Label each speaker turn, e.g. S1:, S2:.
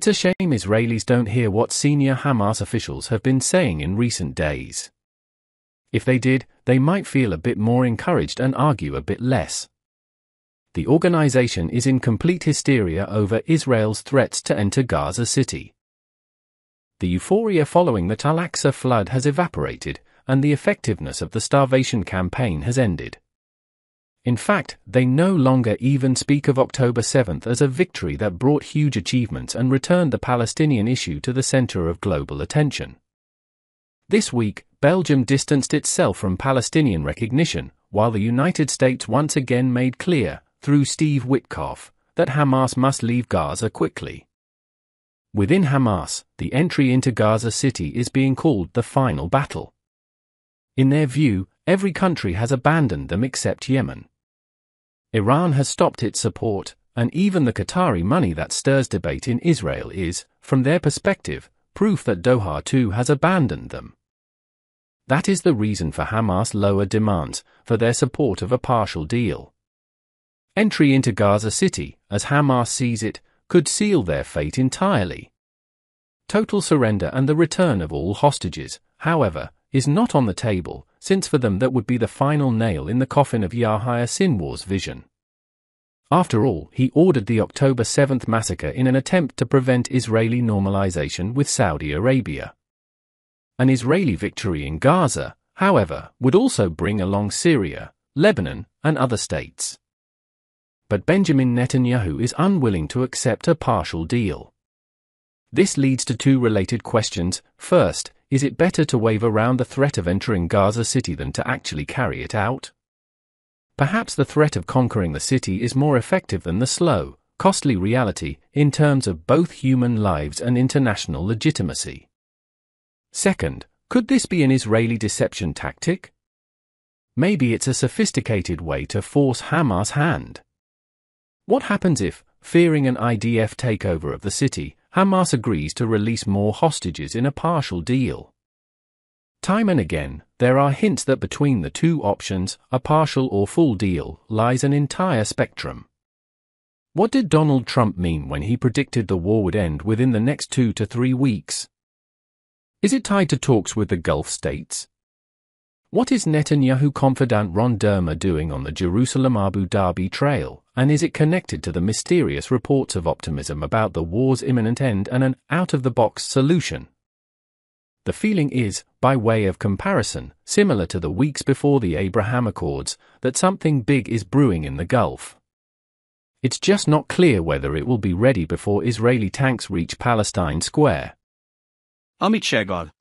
S1: It's a shame Israelis don't hear what senior Hamas officials have been saying in recent days. If they did, they might feel a bit more encouraged and argue a bit less. The organization is in complete hysteria over Israel's threats to enter Gaza City. The euphoria following the Al-Aqsa flood has evaporated, and the effectiveness of the starvation campaign has ended. In fact, they no longer even speak of October 7th as a victory that brought huge achievements and returned the Palestinian issue to the center of global attention. This week, Belgium distanced itself from Palestinian recognition, while the United States once again made clear, through Steve Witkoff, that Hamas must leave Gaza quickly. Within Hamas, the entry into Gaza City is being called the final battle. In their view, every country has abandoned them except Yemen. Iran has stopped its support, and even the Qatari money that stirs debate in Israel is, from their perspective, proof that Doha too has abandoned them. That is the reason for Hamas' lower demands, for their support of a partial deal. Entry into Gaza City, as Hamas sees it, could seal their fate entirely. Total surrender and the return of all hostages, however, is not on the table, since for them that would be the final nail in the coffin of Yahya Sinwar's vision. After all, he ordered the October 7th massacre in an attempt to prevent Israeli normalization with Saudi Arabia. An Israeli victory in Gaza, however, would also bring along Syria, Lebanon, and other states. But Benjamin Netanyahu is unwilling to accept a partial deal. This leads to two related questions. First, is it better to wave around the threat of entering Gaza City than to actually carry it out? Perhaps the threat of conquering the city is more effective than the slow, costly reality in terms of both human lives and international legitimacy. Second, could this be an Israeli deception tactic? Maybe it's a sophisticated way to force Hamas' hand. What happens if, fearing an IDF takeover of the city, Hamas agrees to release more hostages in a partial deal? Time and again, there are hints that between the two options, a partial or full deal, lies an entire spectrum. What did Donald Trump mean when he predicted the war would end within the next 2 to 3 weeks? Is it tied to talks with the Gulf states? What is Netanyahu confidant Ron Dermer doing on the Jerusalem-Abu Dhabi trail, and is it connected to the mysterious reports of optimism about the war's imminent end and an out-of-the-box solution? The feeling is, by way of comparison, similar to the weeks before the Abraham Accords, that something big is brewing in the Gulf. It's just not clear whether it will be ready before Israeli tanks reach Palestine Square.
S2: Amit Segal,